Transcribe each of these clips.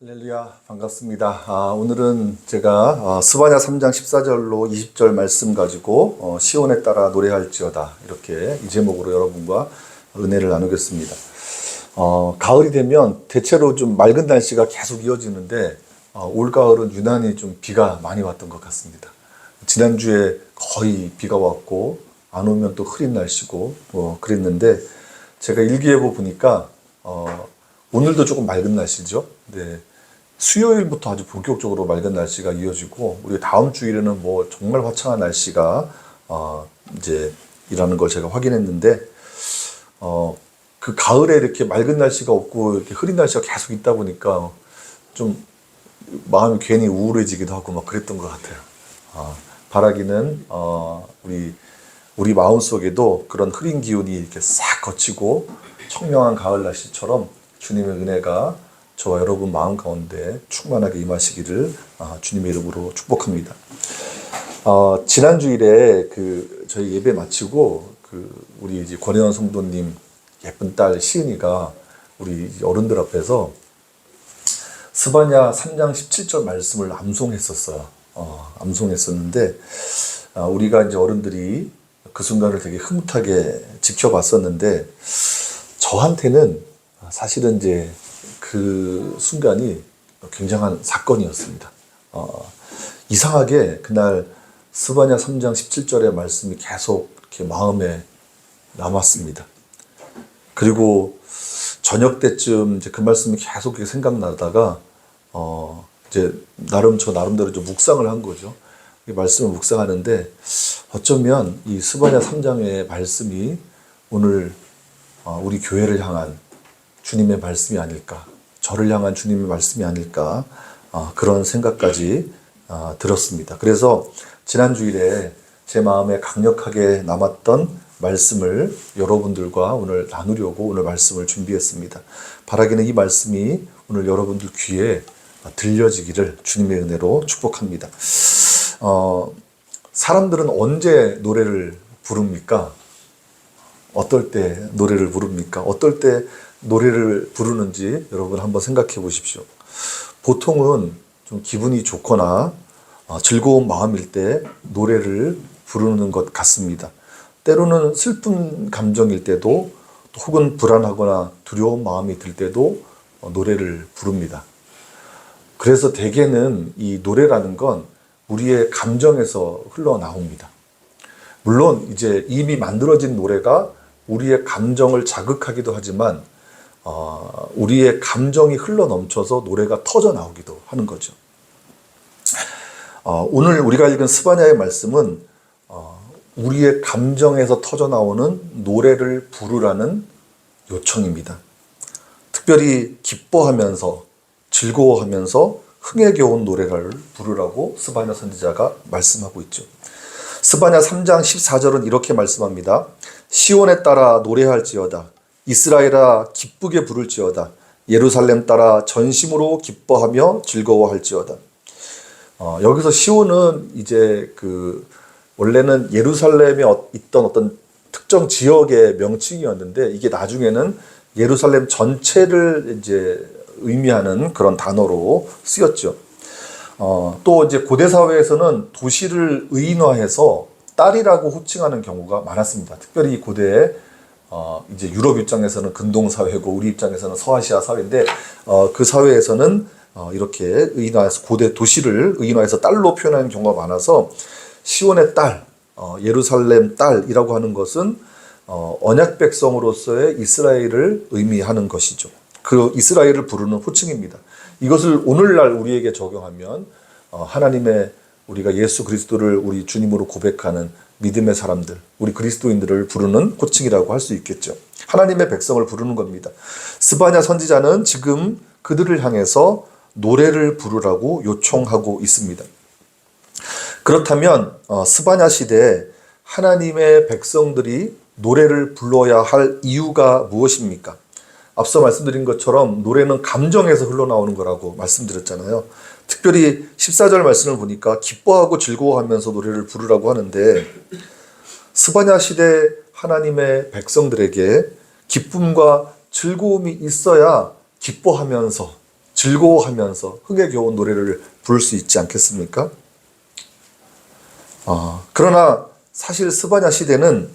할렐루야, 반갑습니다. 오늘은 제가 스바냐 3장 14절로 20절 말씀 가지고 시온에 따라 노래할지어다 이렇게 이 제목으로 여러분과 은혜를 나누겠습니다. 가을이 되면 대체로 좀 맑은 날씨가 계속 이어지는데 올가을은 유난히 좀 비가 많이 왔던 것 같습니다. 지난주에 거의 비가 왔고 안 오면 또 흐린 날씨고 그랬는데 제가 일기예보 보니까 오늘도 조금 맑은 날씨죠. 네. 수요일부터 아주 본격적으로 맑은 날씨가 이어지고 우리 다음 주일에는 정말 화창한 날씨가 이제 이라는 걸 제가 확인했는데 그 가을에 이렇게 맑은 날씨가 없고 이렇게 흐린 날씨가 계속 있다 보니까 좀 마음이 괜히 우울해지기도 하고 막 그랬던 것 같아요. 바라기는 우리 마음 속에도 그런 흐린 기운이 이렇게 싹 거치고 청명한 가을 날씨처럼 주님의 은혜가 저와 여러분 마음 가운데 충만하게 임하시기를 주님의 이름으로 축복합니다. 지난 주일에 저희 예배 마치고 우리 이제 권혜원 성도님 예쁜 딸 시은이가 우리 어른들 앞에서 스바냐 3장 17절 말씀을 암송했었어요. 암송했었는데 우리가 이제 어른들이 그 순간을 되게 흐뭇하게 지켜봤었는데 저한테는 사실은 이제 그 순간이 굉장한 사건이었습니다. 이상하게 그날 스바냐 3장 17절의 말씀이 계속 이렇게 마음에 남았습니다. 그리고 저녁 때쯤 이제 그 말씀이 계속 이렇게 생각나다가 이제 저 나름대로 좀 묵상을 한 거죠. 이 말씀을 묵상하는데 어쩌면 이 스바냐 3장의 말씀이 오늘 우리 교회를 향한 주님의 말씀이 아닐까, 저를 향한 주님의 말씀이 아닐까, 그런 생각까지 들었습니다. 그래서 지난 주일에 제 마음에 강력하게 남았던 말씀을 여러분들과 오늘 나누려고 오늘 말씀을 준비했습니다. 바라기는 이 말씀이 오늘 여러분들 귀에 들려지기를 주님의 은혜로 축복합니다. 사람들은 언제 노래를 부릅니까? 어떨 때 노래를 부릅니까? 어떨 때 노래를 부르는지 여러분 한번 생각해 보십시오. 보통은 좀 기분이 좋거나 즐거운 마음일 때 노래를 부르는 것 같습니다. 때로는 슬픈 감정일 때도 혹은 불안하거나 두려운 마음이 들 때도 노래를 부릅니다. 그래서 대개는 이 노래라는 건 우리의 감정에서 흘러나옵니다. 물론 이제 이미 만들어진 노래가 우리의 감정을 자극하기도 하지만 우리의 감정이 흘러넘쳐서 노래가 터져 나오기도 하는 거죠. 오늘 우리가 읽은 스바냐의 말씀은 우리의 감정에서 터져 나오는 노래를 부르라는 요청입니다. 특별히 기뻐하면서 즐거워하면서 흥에 겨운 노래를 부르라고 스바냐 선지자가 말씀하고 있죠. 스바냐 3장 14절은 이렇게 말씀합니다. 시온에 따라 노래할지어다. 이스라엘아 기쁘게 부를지어다. 예루살렘 따라 전심으로 기뻐하며 즐거워할지어다. 여기서 시온은 이제 원래는 예루살렘에 있던 어떤 특정 지역의 명칭이었는데 이게 나중에는 예루살렘 전체를 이제 의미하는 그런 단어로 쓰였죠. 또 이제 고대 사회에서는 도시를 의인화해서 딸이라고 호칭하는 경우가 많았습니다. 특별히 고대에 이제 유럽 입장에서는 근동 사회고 우리 입장에서는 서아시아 사회인데 그 사회에서는 이렇게 의인화해서 고대 도시를 의인화해서 딸로 표현하는 경우가 많아서 시온의 딸, 예루살렘 딸이라고 하는 것은 언약 백성으로서의 이스라엘을 의미하는 것이죠. 그 이스라엘을 부르는 호칭입니다. 이것을 오늘날 우리에게 적용하면 하나님의 우리가 예수 그리스도를 우리 주님으로 고백하는 믿음의 사람들, 우리 그리스도인들을 부르는 호칭이라고 할 수 있겠죠. 하나님의 백성을 부르는 겁니다. 스바냐 선지자는 지금 그들을 향해서 노래를 부르라고 요청하고 있습니다. 그렇다면 스바냐 시대에 하나님의 백성들이 노래를 불러야 할 이유가 무엇입니까? 앞서 말씀드린 것처럼 노래는 감정에서 흘러나오는 거라고 말씀드렸잖아요. 특별히 14절 말씀을 보니까 기뻐하고 즐거워하면서 노래를 부르라고 하는데 스바냐 시대 하나님의 백성들에게 기쁨과 즐거움이 있어야 기뻐하면서 즐거워하면서 흥에 겨운 노래를 부를 수 있지 않겠습니까? 그러나 사실 스바냐 시대는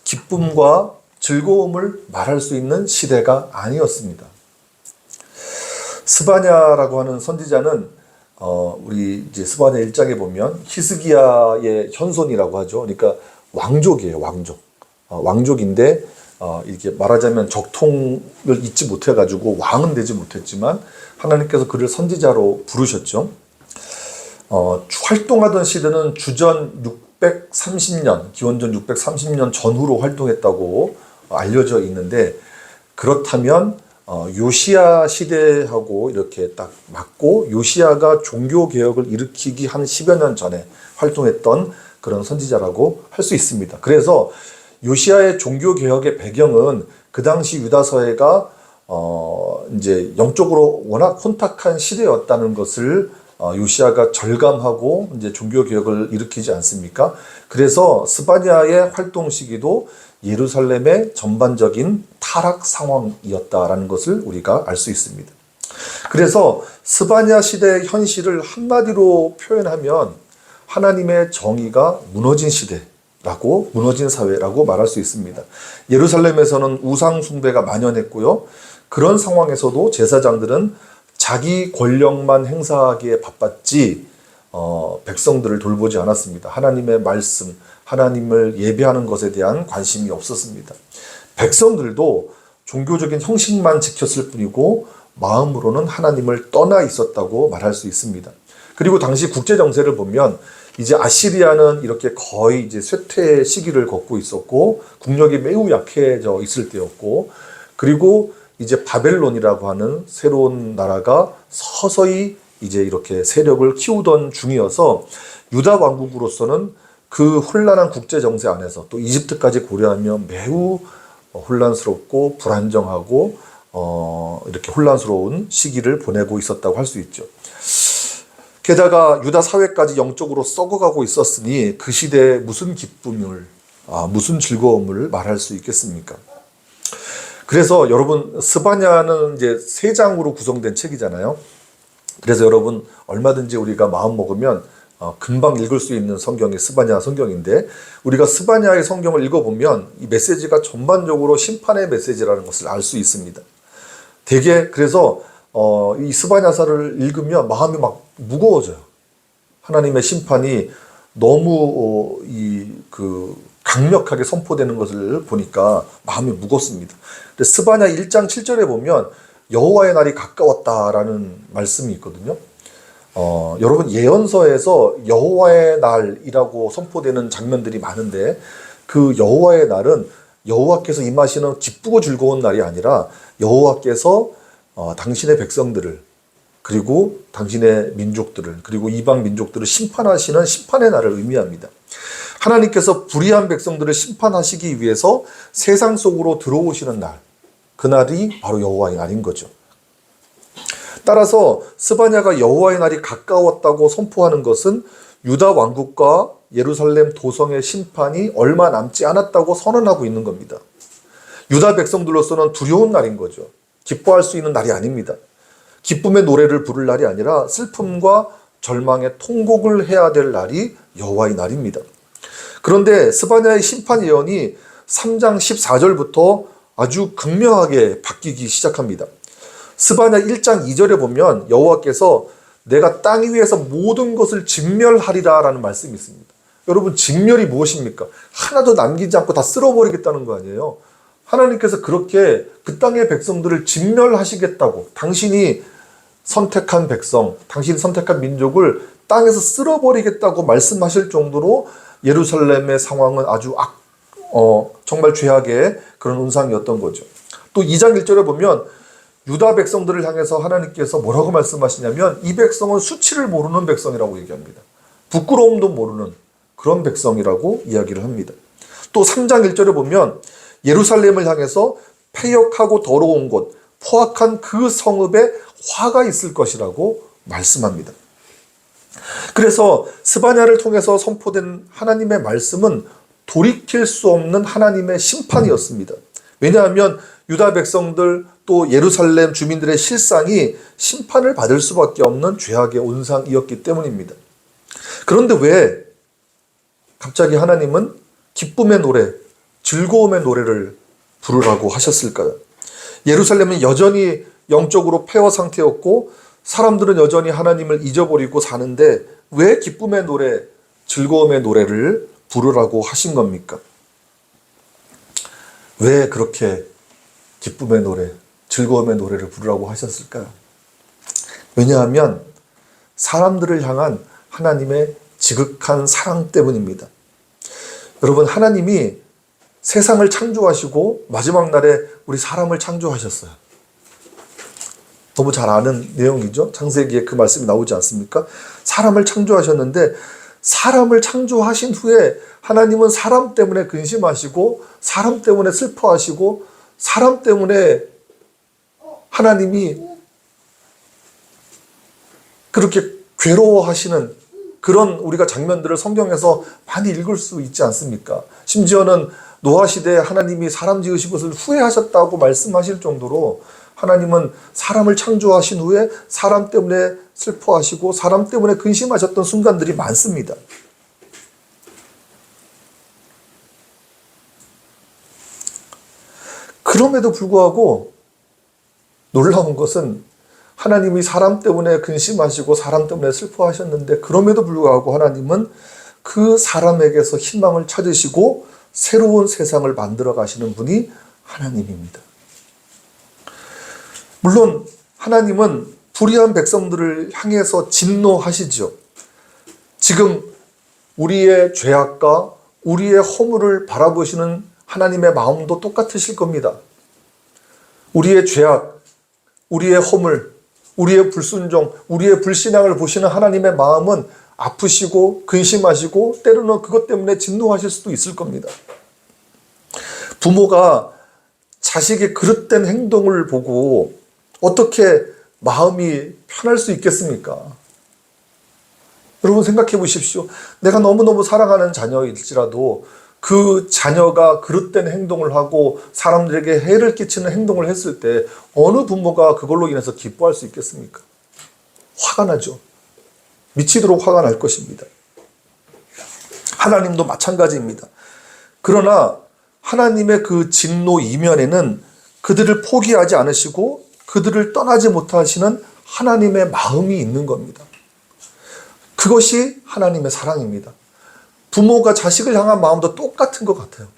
기쁨과 즐거움을 말할 수 있는 시대가 아니었습니다. 스바냐라고 하는 선지자는 우리 이제 스바냐 1장에 보면 히스기야의 현손이라고 하죠. 그러니까 왕족이에요, 왕족. 왕족인데 이렇게 말하자면 적통을 잊지 못해가지고 왕은 되지 못했지만 하나님께서 그를 선지자로 부르셨죠. 활동하던 시대는 주전 630년, 기원전 630년 전후로 활동했다고 알려져 있는데, 그렇다면 요시야 시대하고 이렇게 딱 맞고, 요시야가 종교개혁을 일으키기 한 10여 년 전에 활동했던 그런 선지자라고 할 수 있습니다. 그래서 요시야의 종교개혁의 배경은 그 당시 유다서회가 이제 영적으로 워낙 혼탁한 시대였다는 것을 요시야가 절감하고 이제 종교개혁을 일으키지 않습니까? 그래서 스바냐의 활동 시기도 예루살렘의 전반적인 타락 상황이었다라는 것을 우리가 알 수 있습니다. 그래서 스바냐 시대의 현실을 한마디로 표현하면 하나님의 정의가 무너진 시대라고, 무너진 사회라고 말할 수 있습니다. 예루살렘에서는 우상 숭배가 만연했고요. 그런 상황에서도 제사장들은 자기 권력만 행사하기에 바빴지 백성들을 돌보지 않았습니다. 하나님의 말씀, 하나님을 예배하는 것에 대한 관심이 없었습니다. 백성들도 종교적인 형식만 지켰을 뿐이고 마음으로는 하나님을 떠나 있었다고 말할 수 있습니다. 그리고 당시 국제 정세를 보면 이제 아시리아는 이렇게 거의 이제 쇠퇴 시기를 걷고 있었고 국력이 매우 약해져 있을 때였고, 그리고 이제 바벨론이라고 하는 새로운 나라가 서서히 이제 이렇게 세력을 키우던 중이어서 유다 왕국으로서는 그 혼란한 국제 정세 안에서 또 이집트까지 고려하면 매우 혼란스럽고 불안정하고 이렇게 혼란스러운 시기를 보내고 있었다고 할 수 있죠. 게다가 유다 사회까지 영적으로 썩어가고 있었으니 그 시대에 무슨 기쁨을, 무슨 즐거움을 말할 수 있겠습니까? 그래서 여러분, 스바냐는 이제 3장으로 구성된 책이잖아요. 그래서 여러분, 얼마든지 우리가 마음 먹으면 금방 읽을 수 있는 성경이 스바냐 성경인데, 우리가 스바냐의 성경을 읽어보면 이 메시지가 전반적으로 심판의 메시지라는 것을 알 수 있습니다. 되게 그래서 이 스바냐서를 읽으면 마음이 막 무거워져요. 하나님의 심판이 너무 강력하게 선포되는 것을 보니까 마음이 무겁습니다. 근데 스바냐 1장 7절에 보면 여호와의 날이 가까웠다라는 말씀이 있거든요. 여러분, 예언서에서 여호와의 날이라고 선포되는 장면들이 많은데, 그 여호와의 날은 여호와께서 임하시는 기쁘고 즐거운 날이 아니라 여호와께서 당신의 백성들을, 그리고 당신의 민족들을, 그리고 이방 민족들을 심판하시는 심판의 날을 의미합니다. 하나님께서 불의한 백성들을 심판하시기 위해서 세상 속으로 들어오시는 날, 그날이 바로 여호와의 날인 거죠. 따라서 스바냐가 여호와의 날이 가까웠다고 선포하는 것은 유다 왕국과 예루살렘 도성의 심판이 얼마 남지 않았다고 선언하고 있는 겁니다. 유다 백성들로서는 두려운 날인 거죠. 기뻐할 수 있는 날이 아닙니다. 기쁨의 노래를 부를 날이 아니라 슬픔과 절망의 통곡을 해야 될 날이 여호와의 날입니다. 그런데 스바냐의 심판 예언이 3장 14절부터 아주 극명하게 바뀌기 시작합니다. 스바냐 1장 2절에 보면 여호와께서 내가 땅 위에서 모든 것을 진멸하리라 라는 말씀이 있습니다. 여러분, 진멸이 무엇입니까? 하나도 남기지 않고 다 쓸어버리겠다는 거 아니에요? 하나님께서 그렇게 그 땅의 백성들을 진멸하시겠다고, 당신이 선택한 백성, 당신이 선택한 민족을 땅에서 쓸어버리겠다고 말씀하실 정도로 예루살렘의 상황은 아주 정말 죄악의 그런 운상이었던 거죠. 또 2장 1절에 보면 유다 백성들을 향해서 하나님께서 뭐라고 말씀하시냐면 이 백성은 수치를 모르는 백성이라고 얘기합니다. 부끄러움도 모르는 그런 백성이라고 이야기를 합니다. 또 3장 1절에 보면 예루살렘을 향해서 패역하고 더러운 곳, 포악한 그 성읍에 화가 있을 것이라고 말씀합니다. 그래서 스바냐를 통해서 선포된 하나님의 말씀은 돌이킬 수 없는 하나님의 심판이었습니다. 왜냐하면 유다 백성들 또 예루살렘 주민들의 실상이 심판을 받을 수밖에 없는 죄악의 온상이었기 때문입니다. 그런데 왜 갑자기 하나님은 기쁨의 노래, 즐거움의 노래를 부르라고 하셨을까요? 예루살렘은 여전히 영적으로 폐허 상태였고 사람들은 여전히 하나님을 잊어버리고 사는데 왜 기쁨의 노래, 즐거움의 노래를 부르라고 하신 겁니까? 왜 그렇게 기쁨의 노래, 즐거움의 노래를 부르라고 하셨을까요? 왜냐하면 사람들을 향한 하나님의 지극한 사랑 때문입니다. 여러분, 하나님이 세상을 창조하시고 마지막 날에 우리 사람을 창조하셨어요. 너무 잘 아는 내용이죠. 창세기에 그 말씀이 나오지 않습니까? 사람을 창조하셨는데 사람을 창조하신 후에 하나님은 사람 때문에 근심하시고 사람 때문에 슬퍼하시고 사람 때문에 하나님이 그렇게 괴로워하시는 그런 우리가 장면들을 성경에서 많이 읽을 수 있지 않습니까? 심지어는 노아 시대에 하나님이 사람 지으신 것을 후회하셨다고 말씀하실 정도로 하나님은 사람을 창조하신 후에 사람 때문에 슬퍼하시고 사람 때문에 근심하셨던 순간들이 많습니다. 그럼에도 불구하고 놀라운 것은 하나님이 사람 때문에 근심하시고 사람 때문에 슬퍼하셨는데 그럼에도 불구하고 하나님은 그 사람에게서 희망을 찾으시고 새로운 세상을 만들어 가시는 분이 하나님입니다. 물론 하나님은 불의한 백성들을 향해서 진노하시죠. 지금 우리의 죄악과 우리의 허물을 바라보시는 하나님의 마음도 똑같으실 겁니다. 우리의 죄악, 우리의 허물, 우리의 불순종, 우리의 불신앙을 보시는 하나님의 마음은 아프시고 근심하시고 때로는 그것 때문에 진노하실 수도 있을 겁니다. 부모가 자식의 그릇된 행동을 보고 어떻게 마음이 편할 수 있겠습니까? 여러분 생각해 보십시오. 내가 너무너무 사랑하는 자녀일지라도 그 자녀가 그릇된 행동을 하고 사람들에게 해를 끼치는 행동을 했을 때 어느 부모가 그걸로 인해서 기뻐할 수 있겠습니까? 화가 나죠. 미치도록 화가 날 것입니다. 하나님도 마찬가지입니다. 그러나 하나님의 그 진노 이면에는 그들을 포기하지 않으시고 그들을 떠나지 못하시는 하나님의 마음이 있는 겁니다. 그것이 하나님의 사랑입니다. 부모가 자식을 향한 마음도 똑같은 것 같아요.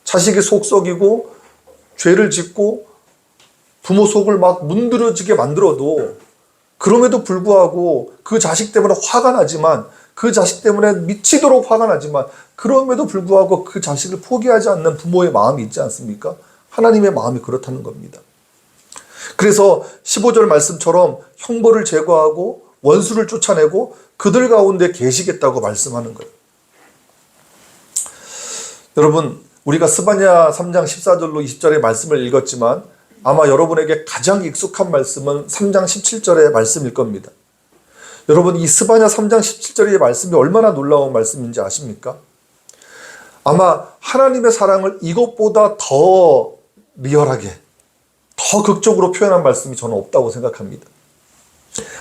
자식이 속 썩이고 죄를 짓고 부모 속을 막 문드러지게 만들어도 그럼에도 불구하고 그 자식 때문에 화가 나지만 그 자식 때문에 미치도록 화가 나지만 그럼에도 불구하고 그 자식을 포기하지 않는 부모의 마음이 있지 않습니까? 하나님의 마음이 그렇다는 겁니다. 그래서 15절 말씀처럼 형벌을 제거하고 원수를 쫓아내고 그들 가운데 계시겠다고 말씀하는 거예요. 여러분, 우리가 스바냐 3장 14절로 20절의 말씀을 읽었지만 아마 여러분에게 가장 익숙한 말씀은 3장 17절의 말씀일 겁니다. 여러분, 이 스바냐 3장 17절의 말씀이 얼마나 놀라운 말씀인지 아십니까? 아마 하나님의 사랑을 이것보다 더 리얼하게, 더 극적으로 표현한 말씀이 저는 없다고 생각합니다.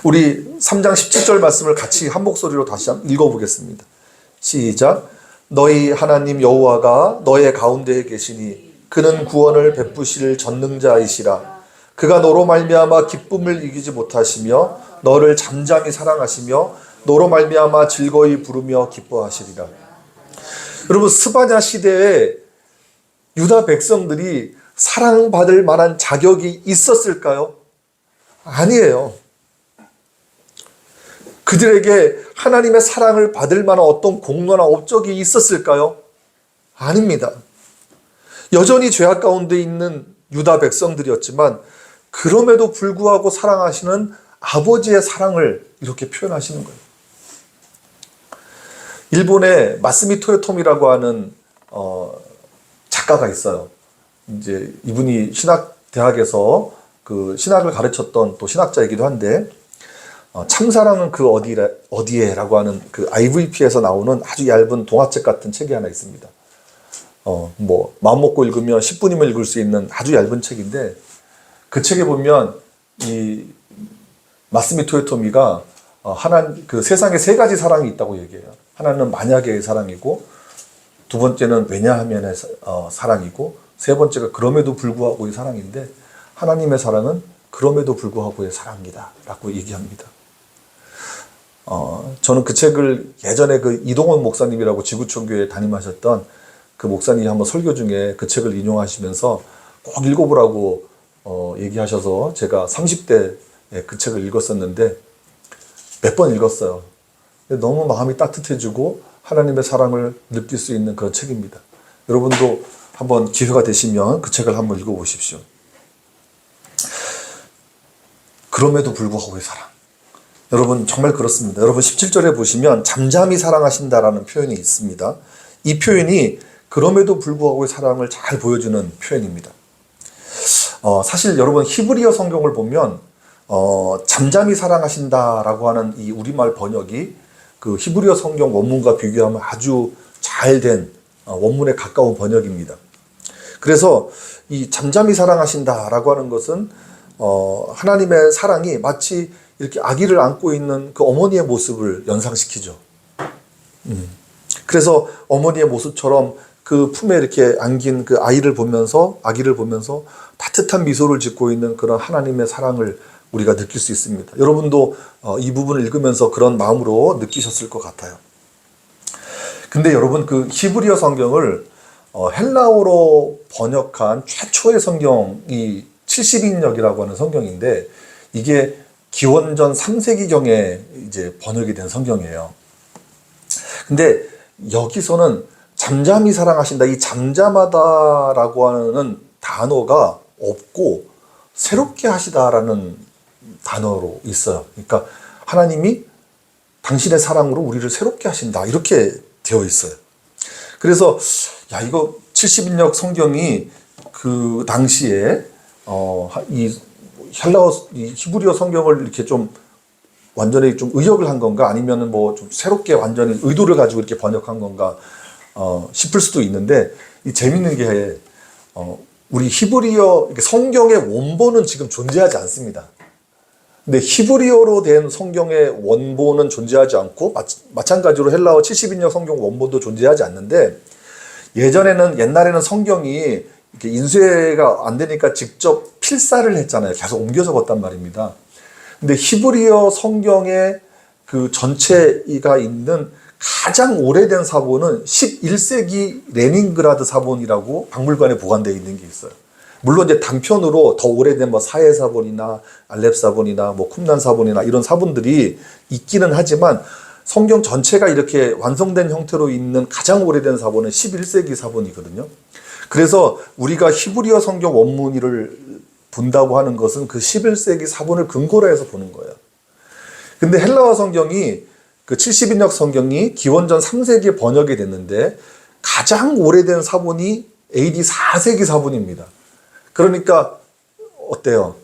우리 3장 17절 말씀을 같이 한 목소리로 다시 한번 읽어보겠습니다. 시작. 너희 하나님 여호와가 너의 가운데에 계시니 그는 구원을 베푸실 전능자이시라. 그가 너로 말미암아 기쁨을 이기지 못하시며 너를 잠잠히 사랑하시며 너로 말미암아 즐거이 부르며 기뻐하시리라. 여러분, 스바냐 시대에 유다 백성들이 사랑받을 만한 자격이 있었을까요? 아니에요. 그들에게 하나님의 사랑을 받을 만한 어떤 공로나 업적이 있었을까요? 아닙니다. 여전히 죄악 가운데 있는 유다 백성들이었지만 그럼에도 불구하고 사랑하시는 아버지의 사랑을 이렇게 표현하시는 거예요. 일본의 마스미 토요토미라고 하는 작가가 있어요. 이제 이분이 신학대학에서 그 신학을 가르쳤던 또 신학자이기도 한데 참사랑은 그 어디에라고 하는 그 IVP에서 나오는 아주 얇은 동화책 같은 책이 하나 있습니다. 마음 먹고 읽으면 10분이면 읽을 수 있는 아주 얇은 책인데, 그 책에 보면 이 마스미 토요토미가 그 세상에 세 가지 사랑이 있다고 얘기해요. 하나는 만약의 사랑이고, 두 번째는 왜냐하면의 사랑이고, 세 번째가 그럼에도 불구하고의 사랑인데, 하나님의 사랑은 그럼에도 불구하고의 사랑이다 라고 얘기합니다. 저는 그 책을 예전에 그 이동원 목사님이라고 지구촌교회 담임하셨던 그 목사님이 한번 설교 중에 그 책을 인용하시면서 꼭 읽어보라고 얘기하셔서 제가 30대에 그 책을 읽었었는데 몇 번 읽었어요. 너무 마음이 따뜻해지고 하나님의 사랑을 느낄 수 있는 그런 책입니다. 여러분도 한번 기회가 되시면 그 책을 한번 읽어보십시오. 그럼에도 불구하고의 사랑. 여러분 정말 그렇습니다. 여러분 17절에 보시면 잠잠히 사랑하신다라는 표현이 있습니다. 이 표현이 그럼에도 불구하고의 사랑을 잘 보여주는 표현입니다. 사실 여러분 히브리어 성경을 보면 잠잠히 사랑하신다라고 하는 이 우리말 번역이 그 히브리어 성경 원문과 비교하면 아주 잘된 원문에 가까운 번역입니다. 그래서 이 잠잠히 사랑하신다라고 하는 것은 하나님의 사랑이 마치 이렇게 아기를 안고 있는 그 어머니의 모습을 연상시키죠. 그래서 어머니의 모습처럼 그 품에 이렇게 안긴 그 아기를 보면서 따뜻한 미소를 짓고 있는 그런 하나님의 사랑을 우리가 느낄 수 있습니다. 여러분도 이 부분을 읽으면서 그런 마음으로 느끼셨을 것 같아요. 근데 여러분 그 히브리어 성경을 헬라어로 번역한 최초의 성경이 70인역이라고 하는 성경인데, 이게 기원전 3세기경에 이제 번역이 된 성경이에요. 근데 여기서는 잠잠히 사랑하신다, 이 잠잠하다라고 하는 단어가 없고 새롭게 하시다라는 단어로 있어요. 그러니까 하나님이 당신의 사랑으로 우리를 새롭게 하신다, 이렇게 되어 있어요. 그래서 이거 70인역 성경이 그 당시에 이 히브리어 성경을 이렇게 좀 완전히 좀 의역을 한 건가, 아니면은 뭐 좀 새롭게 완전히 의도를 가지고 이렇게 번역한 건가 싶을 수도 있는데, 이 재밌는 게 우리 히브리어 성경의 원본은 지금 존재하지 않습니다. 근데 히브리어로 된 성경의 원본은 존재하지 않고 마찬가지로 헬라어 70인역 성경 원본도 존재하지 않는데, 옛날에는 성경이 이렇게 인쇄가 안 되니까 직접 필사를 했잖아요. 계속 옮겨 적었단 말입니다. 근데 히브리어 성경의 그 전체가 있는 가장 오래된 사본은 11세기 레닌그라드 사본이라고 박물관에 보관되어 있는 게 있어요. 물론 이제 단편으로 더 오래된 뭐 사해 사본이나 알렙 사본이나 뭐 쿰난 사본이나 이런 사본들이 있기는 하지만, 성경 전체가 이렇게 완성된 형태로 있는 가장 오래된 사본은 11세기 사본이거든요. 그래서 우리가 히브리어 성경 원문을 본다고 하는 것은 그 11세기 사본을 근거로 해서 보는 거예요. 근데 헬라어 성경이 그 70인역 성경이 기원전 3세기에 번역이 됐는데 가장 오래된 사본이 AD 4세기 사본입니다. 그러니까 어때요?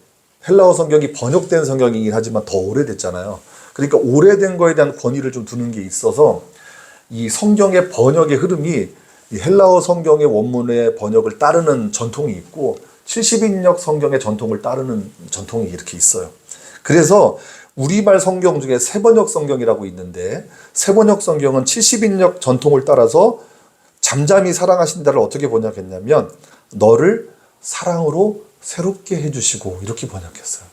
헬라어 성경이 번역된 성경이긴 하지만 더 오래됐잖아요. 그러니까 오래된 거에 대한 권위를 좀 두는 게 있어서 이 성경의 번역의 흐름이 이 헬라어 성경의 원문의 번역을 따르는 전통이 있고 70인역 성경의 전통을 따르는 전통이 이렇게 있어요. 그래서 우리말 성경 중에 세번역 성경이라고 있는데, 세번역 성경은 70인역 전통을 따라서 잠잠히 사랑하신다를 어떻게 번역했냐면 너를 사랑으로 새롭게 해주시고, 이렇게 번역했어요.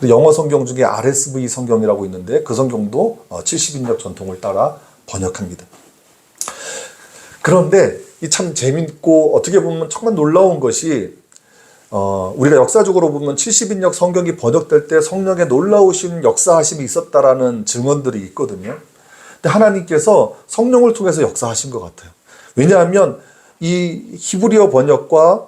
영어 성경 중에 RSV 성경이라고 있는데 그 성경도 70인역 전통을 따라 번역합니다. 그런데 이 참 재밌고 어떻게 보면 정말 놀라운 것이 우리가 역사적으로 보면 70인역 성경이 번역될 때 성령의 놀라우신 역사하심이 있었다라는 증언들이 있거든요. 근데 하나님께서 성령을 통해서 역사하신 것 같아요. 왜냐하면 이 히브리어 번역과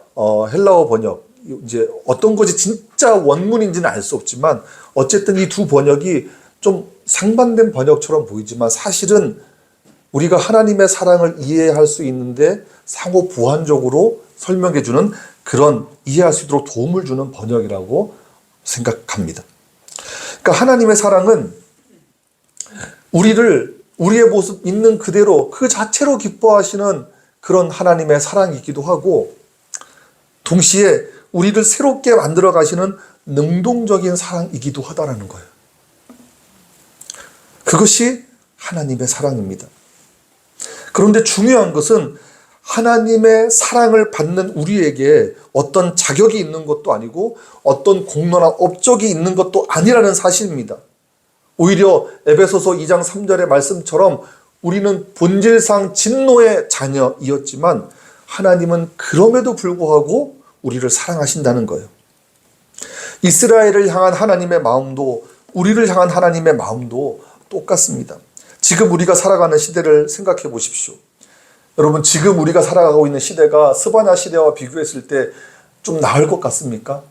헬라어 번역, 이제 어떤 것이 진짜 원문인지는 알 수 없지만 어쨌든 이 두 번역이 좀 상반된 번역처럼 보이지만 사실은 우리가 하나님의 사랑을 이해할 수 있는데 상호 보완적으로 설명해주는, 그런 이해할 수 있도록 도움을 주는 번역이라고 생각합니다. 그러니까 하나님의 사랑은 우리를 우리의 모습 있는 그대로 그 자체로 기뻐하시는 그런 하나님의 사랑이기도 하고 동시에 우리를 새롭게 만들어 가시는 능동적인 사랑이기도 하다라는 거예요. 그것이 하나님의 사랑입니다. 그런데 중요한 것은 하나님의 사랑을 받는 우리에게 어떤 자격이 있는 것도 아니고 어떤 공로나 업적이 있는 것도 아니라는 사실입니다. 오히려 에베소서 2장 3절의 말씀처럼 우리는 본질상 진노의 자녀이었지만 하나님은 그럼에도 불구하고 우리를 사랑하신다는 거예요. 이스라엘을 향한 하나님의 마음도 우리를 향한 하나님의 마음도 똑같습니다. 지금 우리가 살아가는 시대를 생각해 보십시오. 여러분, 지금 우리가 살아가고 있는 시대가 스바냐 시대와 비교했을 때 좀 나을 것 같습니까?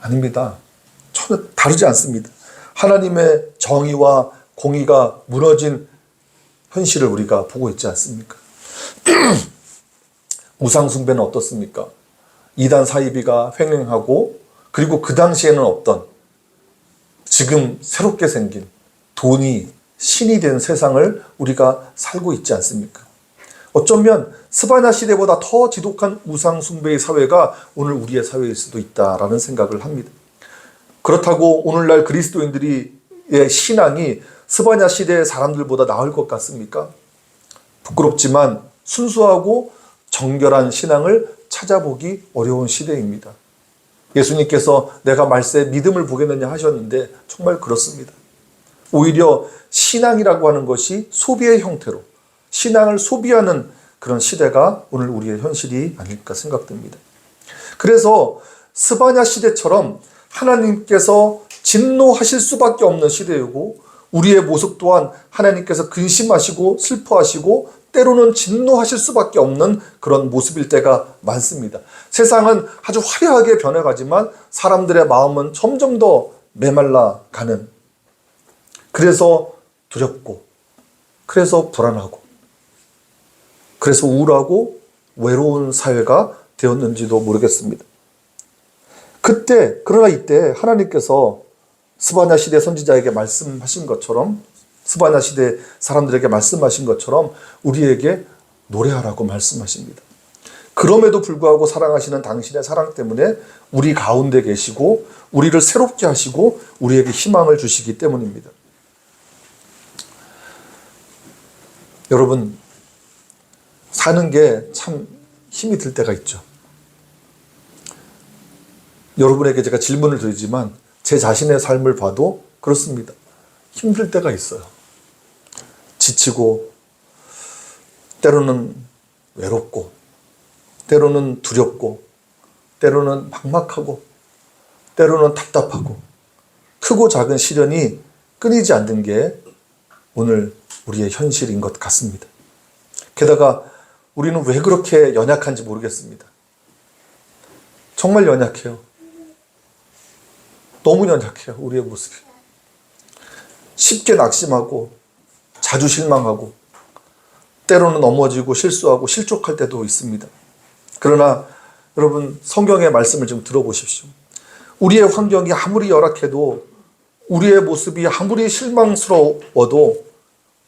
아닙니다. 전혀 다르지 않습니다. 하나님의 정의와 공의가 무너진 현실을 우리가 보고 있지 않습니까? 우상숭배는 어떻습니까? 이단 사이비가 횡행하고 그리고 그 당시에는 없던 지금 새롭게 생긴 돈이 신이 된 세상을 우리가 살고 있지 않습니까? 어쩌면 스바냐 시대보다 더 지독한 우상 숭배의 사회가 오늘 우리의 사회일 수도 있다라는 생각을 합니다. 그렇다고 오늘날 그리스도인들의 신앙이 스바냐 시대의 사람들보다 나을 것 같습니까? 부끄럽지만 순수하고 정결한 신앙을 찾아보기 어려운 시대입니다. 예수님께서 내가 말세 믿음을 보겠느냐 하셨는데 정말 그렇습니다. 오히려 신앙이라고 하는 것이 소비의 형태로 신앙을 소비하는 그런 시대가 오늘 우리의 현실이 아닐까 생각됩니다. 그래서 스바냐 시대처럼 하나님께서 진노하실 수밖에 없는 시대이고 우리의 모습 또한 하나님께서 근심하시고 슬퍼하시고 때로는 진노하실 수밖에 없는 그런 모습일 때가 많습니다. 세상은 아주 화려하게 변해가지만 사람들의 마음은 점점 더 메말라가는, 그래서 두렵고 그래서 불안하고 그래서 우울하고 외로운 사회가 되었는지도 모르겠습니다. 그러나 이때 하나님께서 스바냐 시대 선지자에게 말씀하신 것처럼, 스바냐 시대 사람들에게 말씀하신 것처럼 우리에게 노래하라고 말씀하십니다. 그럼에도 불구하고 사랑하시는 당신의 사랑 때문에 우리 가운데 계시고 우리를 새롭게 하시고 우리에게 희망을 주시기 때문입니다. 여러분, 사는 게 참 힘이 들 때가 있죠. 여러분에게 제가 질문을 드리지만 제 자신의 삶을 봐도 그렇습니다. 힘들 때가 있어요. 지치고 때로는 외롭고 때로는 두렵고 때로는 막막하고 때로는 답답하고 크고 작은 시련이 끊이지 않는 게 오늘 우리의 현실인 것 같습니다. 게다가 우리는 왜 그렇게 연약한지 모르겠습니다. 정말 연약해요. 너무 연약해요. 우리의 모습이. 쉽게 낙심하고 자주 실망하고 때로는 넘어지고 실수하고 실족할 때도 있습니다. 그러나 여러분, 성경의 말씀을 좀 들어보십시오. 우리의 환경이 아무리 열악해도 우리의 모습이 아무리 실망스러워도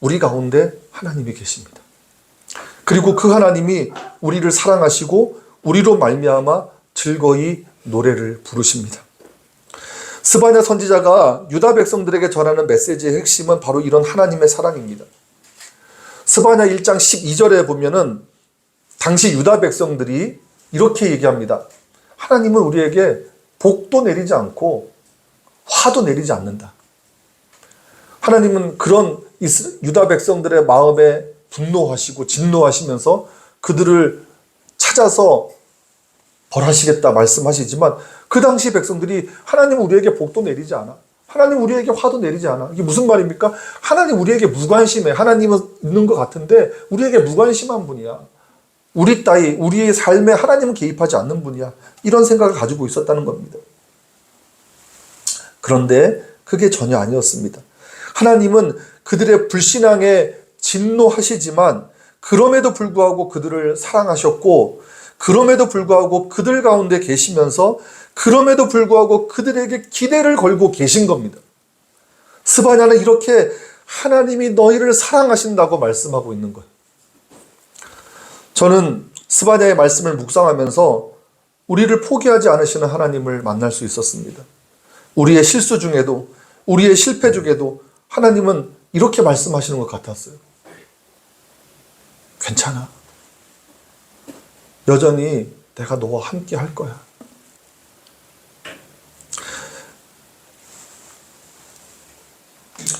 우리 가운데 하나님이 계십니다. 그리고 그 하나님이 우리를 사랑하시고 우리로 말미암아 즐거이 노래를 부르십니다. 스바냐 선지자가 유다 백성들에게 전하는 메시지의 핵심은 바로 이런 하나님의 사랑입니다. 스바냐 1장 12절에 보면은 당시 유다 백성들이 이렇게 얘기합니다. 하나님은 우리에게 복도 내리지 않고 화도 내리지 않는다. 하나님은 그런 유다 백성들의 마음에 분노하시고 진노하시면서 그들을 찾아서 벌하시겠다 말씀하시지만 그 당시 백성들이 하나님 우리에게 복도 내리지 않아. 하나님 우리에게 화도 내리지 않아. 이게 무슨 말입니까? 하나님 우리에게 무관심해. 하나님은 있는 것 같은데 우리에게 무관심한 분이야. 우리의 삶에 하나님은 개입하지 않는 분이야. 이런 생각을 가지고 있었다는 겁니다. 그런데 그게 전혀 아니었습니다. 하나님은 그들의 불신앙에 진노하시지만 그럼에도 불구하고 그들을 사랑하셨고 그럼에도 불구하고 그들 가운데 계시면서 그럼에도 불구하고 그들에게 기대를 걸고 계신 겁니다. 스바냐는 이렇게 하나님이 너희를 사랑하신다고 말씀하고 있는 거예요. 저는 스바냐의 말씀을 묵상하면서 우리를 포기하지 않으시는 하나님을 만날 수 있었습니다. 우리의 실수 중에도, 우리의 실패 중에도 하나님은 이렇게 말씀하시는 것 같았어요. 괜찮아. 여전히 내가 너와 함께 할 거야.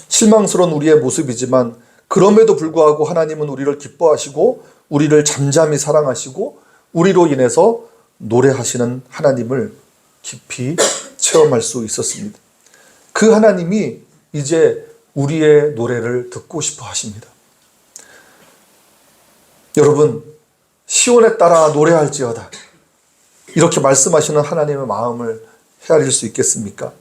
실망스러운 우리의 모습이지만 그럼에도 불구하고 하나님은 우리를 기뻐하시고 우리를 잠잠히 사랑하시고 우리로 인해서 노래하시는 하나님을 깊이 체험할 수 있었습니다. 그 하나님이 이제 우리의 노래를 듣고 싶어 하십니다. 여러분, 시온에 따라 노래할지어다, 이렇게 말씀하시는 하나님의 마음을 헤아릴 수 있겠습니까?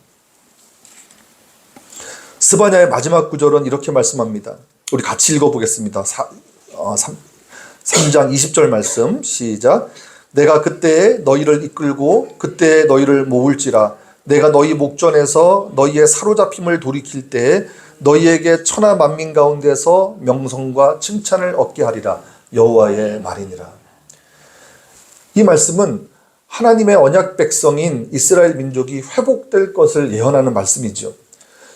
스바냐의 마지막 구절은 이렇게 말씀합니다. 우리 같이 읽어보겠습니다. 3장 20절 말씀 시작. 내가 그때에 너희를 이끌고 그때에 너희를 모을지라. 내가 너희 목전에서 너희의 사로잡힘을 돌이킬 때에 너희에게 천하 만민 가운데서 명성과 칭찬을 얻게 하리라. 여호와의 말이니라. 이 말씀은 하나님의 언약 백성인 이스라엘 민족이 회복될 것을 예언하는 말씀이죠.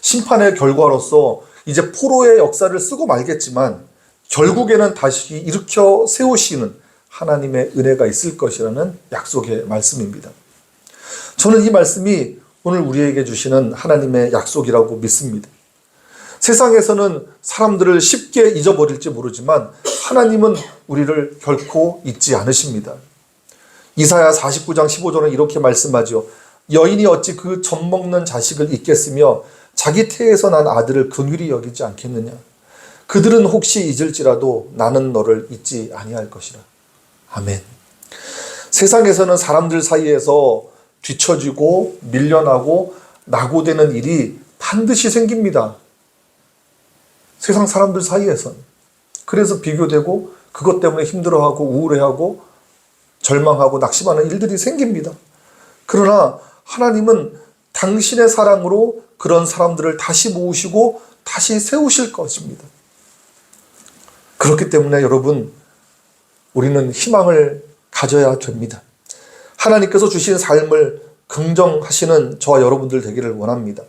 심판의 결과로서 이제 포로의 역사를 쓰고 말겠지만 결국에는 다시 일으켜 세우시는 하나님의 은혜가 있을 것이라는 약속의 말씀입니다. 저는 이 말씀이 오늘 우리에게 주시는 하나님의 약속이라고 믿습니다. 세상에서는 사람들을 쉽게 잊어버릴지 모르지만 하나님은 우리를 결코 잊지 않으십니다. 이사야 49장 15절은 이렇게 말씀하죠. 여인이 어찌 그 젖먹는 자식을 잊겠으며 자기 태에서 난 아들을 긍휼히 여기지 않겠느냐. 그들은 혹시 잊을지라도 나는 너를 잊지 아니할 것이라. 아멘. 세상에서는 사람들 사이에서 뒤처지고 밀려나고 낙오되는 일이 반드시 생깁니다. 세상 사람들 사이에선. 그래서 비교되고 그것 때문에 힘들어하고 우울해하고 절망하고 낙심하는 일들이 생깁니다. 그러나 하나님은 당신의 사랑으로 그런 사람들을 다시 모으시고 다시 세우실 것입니다. 그렇기 때문에 여러분, 우리는 희망을 가져야 됩니다. 하나님께서 주신 삶을 긍정하시는 저와 여러분들 되기를 원합니다.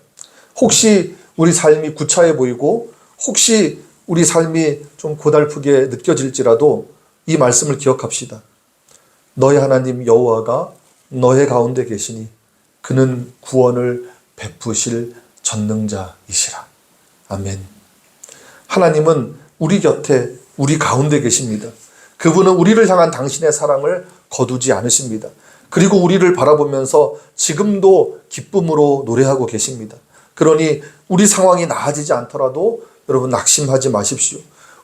혹시 우리 삶이 구차해 보이고 혹시 우리 삶이 좀 고달프게 느껴질지라도 이 말씀을 기억합시다. 너의 하나님 여호와가 너의 가운데 계시니 그는 구원을 베푸실 전능자이시라. 아멘. 하나님은 우리 곁에, 우리 가운데 계십니다. 그분은 우리를 향한 당신의 사랑을 거두지 않으십니다. 그리고 우리를 바라보면서 지금도 기쁨으로 노래하고 계십니다. 그러니 우리 상황이 나아지지 않더라도 여러분 낙심하지 마십시오.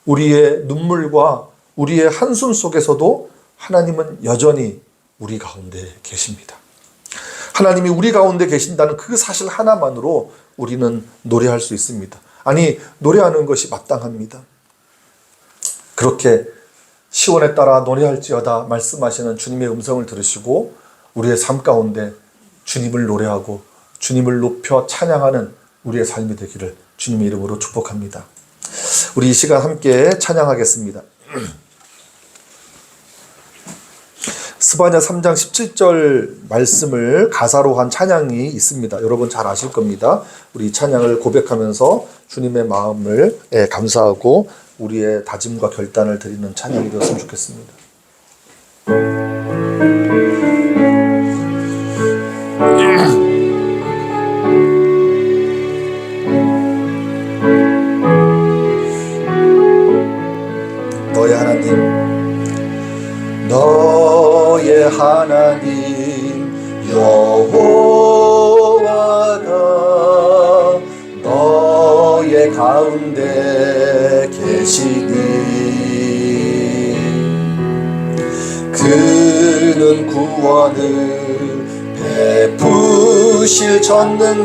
우리의 눈물과 우리의 한숨 속에서도 하나님은 여전히 우리 가운데 계십니다. 하나님이 우리 가운데 계신다는 그 사실 하나만으로 우리는 노래할 수 있습니다. 아니, 노래하는 것이 마땅합니다. 그렇게 시온에 따라 노래할지어다 말씀하시는 주님의 음성을 들으시고 우리의 삶 가운데 주님을 노래하고 주님을 높여 찬양하는 우리의 삶이 되기를 주님의 이름으로 축복합니다. 우리 이 시간 함께 찬양하겠습니다. 스바냐 3장 17절 말씀을 가사로 한 찬양이 있습니다. 여러분 잘 아실 겁니다. 우리 찬양을 고백하면서 주님의 마음을 감사하고 우리의 다짐과 결단을 드리는 찬양이 되었으면 좋겠습니다. 너의 하나님, 너의 하나님 여호와가 너의 가운데 계시니 그는 구원을 베푸실 전능자시라.